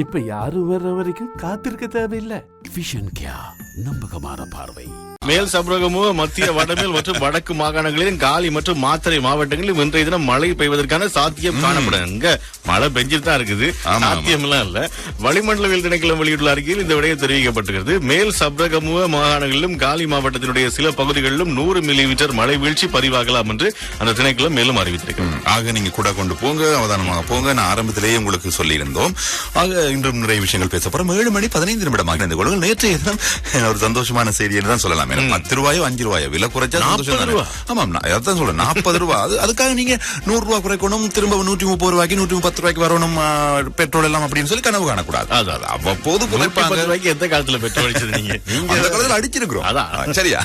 இப்ப யாரும் வர்ற வரைக்கும் காத்திருக்க தேவையில்லை. விஷன் கியா, நம்பகமான பார்வை. மேல் சப்ரகமு, மத்திய வடமேல் மற்றும் வடக்கு மாகாணங்களிலும் காலி மற்றும் மாத்தறை மாவட்டங்களிலும் இன்றைய தினம் மழை பெய்வதற்கான சாத்தியம் காணப்படும். இங்க மழை பெஞ்சிட்டு தான் இருக்குது, சாத்தியம் எல்லாம் இல்ல. வளிமண்டலவியல் திணைக்களம் வெளியிட்டுள்ள அறிக்கையில் இந்த விடயம் தெரிவிக்கப்பட்டிருக்கிறது. மேல் சப்ரகமு மாகாணங்களிலும் காலி மாவட்டத்தினுடைய சில பகுதிகளிலும் 100 மில்லிமீட்டர் மழை வீழ்ச்சி பதிவாகலாம் என்று அந்த திணைக்களம் மேலும் அறிவித்திருக்கிறது. ஆக நீங்க கூட கொண்டு போங்க, அவதானமாக போங்க. நான் ஆரம்பத்திலேயே உங்களுக்கு சொல்லியிருந்தோம். ஆக இன்றும் நிறைய விஷயங்கள் பேசப்படும். 7:15 இணைந்து கொள்ளுங்கள். நேற்றைய தினம் ஒரு சந்தோஷமான செய்தி தான் சொல்லலாம். 10 ரூபாயோ 5 ரூபாயோ விலை குறைச்சா சந்தோஷம். ஆமாம், அதான் சொல்றேன். 40 ரூபாய். அதுக்காக நீங்க 100 ரூபாய் குறைக்கணும், திரும்ப 130 ரூபாய்க்கு 110 ரூபாய்க்கு வரணும் பெட்ரோல் எல்லாம் அப்படின்னு சொல்லி கனவு காணக்கூடாது. அவ்வப்போது ரூபாய்க்கு எந்த காலத்துல பெட்ரோல் அடிச்சிருந்தீங்க? அந்த காலத்தில் அடிச்சிருக்கிறோம். சரியா?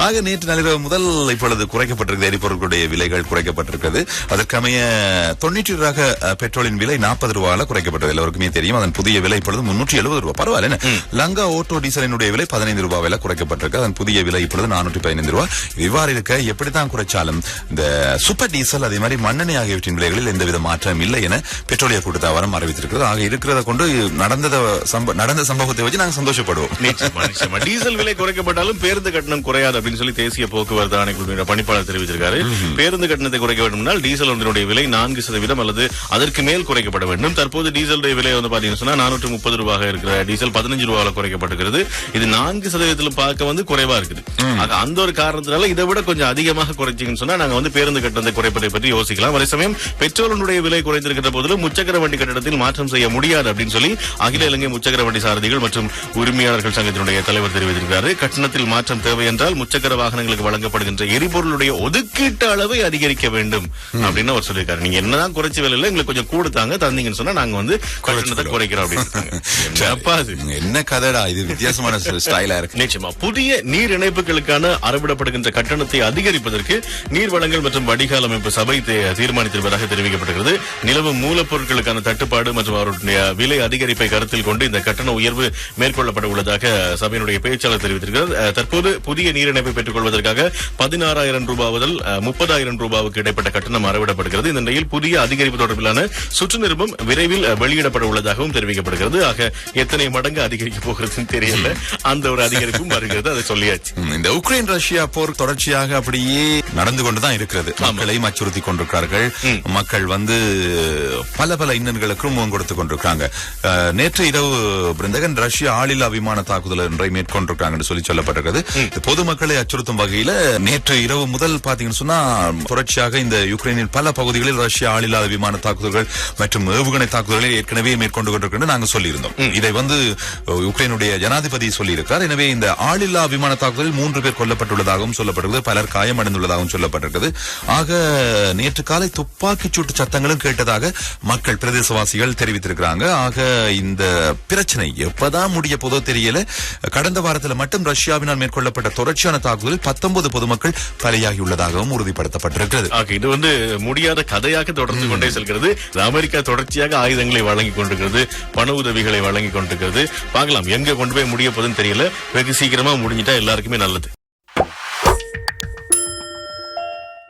ஆக நேற்று நள்ளிரவு முதல் இப்பொழுது குறைக்கப்பட்டிருக்கிறது. எரிபொருட்களுடைய விலைகள் குறைக்கப்பட்டிருக்கிறது. அதற்கமைய 90 ரக பெட்ரோலின் விலை 40 ரூபாயில குறைக்கப்பட்டது. எல்லாருக்குமே தெரியும். அதன் புதிய விலை இப்பொழுது 370 ரூபாய். பரவாயில்ல. லங்கா ஓட்டோ டீசலினுடைய விலை 15 ரூபாயில குறைக்கப்பட்டிருக்கு. அதன் புதிய விலை இப்பொழுது 415 ரூபாய். இவ்வாறு இருக்க எப்படித்தான் குறைச்சாலும் இந்த சூப்பர் டீசல் அதே மாதிரி மண்ணெண்ணெய் ஆகியவற்றின் விலைகளில் எந்தவித மாற்றம் இல்லை என பெட்ரோலிய கூட்டுத்தாபனம் அறிவித்திருக்கிறது. ஆக இருக்கிறத கொண்டு நடந்த சம்பவத்தை வச்சு நாங்கள் சந்தோஷப்படுவோம். டீசல் விலை குறைக்கப்பட்டாலும் பேருந்து கட்டணம் குறையாது அப்படின்னு சொல்லி தேசிய போக்குவரத்து ஆணைக்குழுவின் பணிப்பாளர் தெரிவித்திருக்காரு. பேருந்து கட்டணத்தை குறைக்க வேண்டும்னால் டீசல் ஒன்றினுடைய விலை 4% அல்லது அதற்கு மேல் குறைக்கப்பட வேண்டும். தற்போது டீசலுடைய விலை வந்து பாத்தீங்கன்னா 430 ரூபாய் இருக்கிற டீசல் 15 ரூபாய் குறைக்கப்பட்டிருக்கிறது. இது 4% பார்க்க வந்து குறைவா இருக்குது. அந்த ஒரு காரணத்தினால இதை விட கொஞ்சம் அதிகமாக குறைச்சிங்கன்னு சொன்னா நாங்க வந்து பேருந்து கட்டணத்தை குறைப்பதை பற்றி யோசிக்கலாம். அதே சமயம் பெட்ரோலுடைய விலை குறைந்திருக்கிற போதிலும் முச்சக்கர வண்டி கட்டணத்தில் மாற்றம் செய்ய முடியாது அப்படின்னு சொல்லி அகில இலங்கை முச்சக்கர வண்டி சாரதிகள் மற்றும் உரிமையாளர்கள் சங்கத்தினுடைய தலைவர் தெரிவித்திருக்கிறார். கட்டணத்தில் மாற்றம் தேவை என்றால் முச்சக்கர வாகனங்களுக்கு வழங்கப்படுகின்ற எரிபொருளுடைய ஒதுக்கீட்டு அளவை அதிகரிக்க வேண்டும் அப்படின்னு அவர் சொல்லியிருக்காரு. நீங்க என்னதான் குறைச்சி விலை எங்களுக்கு கொஞ்சம் கூடுத்தாங்க தந்தீங்கன்னு சொன்னா நாங்க வந்து கட்டணத்தை குறைக்கிறோம் அப்படின்னு. என்ன கதைடா இது, வித்தியாசமான ஸ்டைலா இருக்கு. நிச்சயமா புதிய நீர் இணைப்புகளுக்கான அறவிடப்படுகின்ற கட்டணத்தை அதிகரிப்பதற்கு நீர் வளங்கள் மற்றும் வடிகால் அமைப்பு சபை தீர்மானித்திருப்பதாக தெரிவிக்கப்பட்டிருக்கிறது. நிலவும் மூலப்பொருட்களுக்கான தட்டுப்பாடு மற்றும் அவருடைய விலை அதிகரிப்பை கருத்தில் கொண்டு இந்த கட்டண உயர்வு மேற்கொள்ளப்பட உள்ளதாக சபையினுடைய பேச்சாளர் தெரிவித்திருக்கிறார். தற்போது புதிய நீர் இணைப்பை பெற்றுக் கொள்வதற்காக 16,000 ரூபாய் முதல் 30,000 ரூபாய்க்கு இடைப்பட்ட கட்டணம் அறவிடப்படுகிறது. இந்த நிலையில் புதிய அதிகரிப்பு தொடர்பிலான சுற்று நிருபம் விரைவில் வெளியிடப்பட உள்ளதாகவும் தெரிவிக்கப்படுகிறது. ஆக எத்தனை மடங்கு அதிகரிக்க போகிறதுன்னு தெரியல, அந்த ஒரு அதிகரிப்பும் வருகிறது, அதை சொல்லியாச்சு. இந்த உக்ரைன் ரஷ்யா போர் தொடர்ச்சியாக அப்படியே நடந்து கொண்டுதான் இருக்கிறது. மக்களையும் அச்சுறுத்தி கொண்டிருக்கிறார்கள். மக்கள் வந்து பல இன்னல்களுக்கும் முகம் கொடுத்துக் கொண்டிருக்காங்க. நேற்று இரவு பிருந்தகன் ரஷ்யா ஆளில்லா விமான தாக்குதல் ஒன்றை மேற்கொண்டிருக்காங்க சொல்லி சொல்லப்பட்டிருக்கிறது. பொதுமக்களை அச்சுறுத்தும் வகையில நேற்று இரவு முதல் பாத்தீங்கன்னு சொன்னா தொடர்ச்சியாக இந்த யுக்ரைனின் பல பகுதிகளில் ரஷ்யா ஆளில்லா விமான தாக்குதல்கள் மற்றும் ஏவுகணை தாக்குதல்களை ஏற்கனவே மேற்கொண்டு கொண்டிருக்கிறது நாங்கள் சொல்லியிருந்தோம். இதை வந்து யுக்ரைனுடைய ஜனாதிபதி சொல்லியிருக்கிறார். எனவே இந்த ஆளில்லா விமான தாக்குதலில் 3 பேர் கொல்லப்பட்டுள்ளதாகவும் சொல்லப்பட்டிருக்கிறது. பலர் காயமடைந்துள்ளதாகவும் சொல்லப்பட்டிருக்கிறது. ஆக நேற்று காலை துப்பாக்கிச் சூட்டு சத்தங்களும் கேட்டதாக மக்கள் பிரதேசவாசிகள் தெரிவித்திருக்கிறாங்க. ஆக இந்த பிரச்சனை எப்பதான் முடிய போதோ தெரியல. கடந்த வாரத்தில் மட்டும் ரஷ்யாவினால் மேற்கொள்ளப்பட்ட தொடர்ச்சியான தாக்குதலில் 19 பொதுமக்கள் பலியாகியுள்ளதாகவும் உறுதிப்படுத்தப்பட்டிருக்கிறது. இது வந்து முடியாத கதையாக தொடர்ந்து கொண்டே செல்கிறது. அமெரிக்கா தொடர்ச்சியாக ஆயுதங்களை வழங்கிக் கொண்டிருக்கிறது, பண உதவிகளை வழங்கிக் கொண்டிருக்கிறது. பார்க்கலாம் எங்க கொண்டு போய் முடிய போதுன்னு தெரியல. வெகு சீக்கிரமா முடிஞ்சிட்டா எல்லாருக்குமே நல்லது.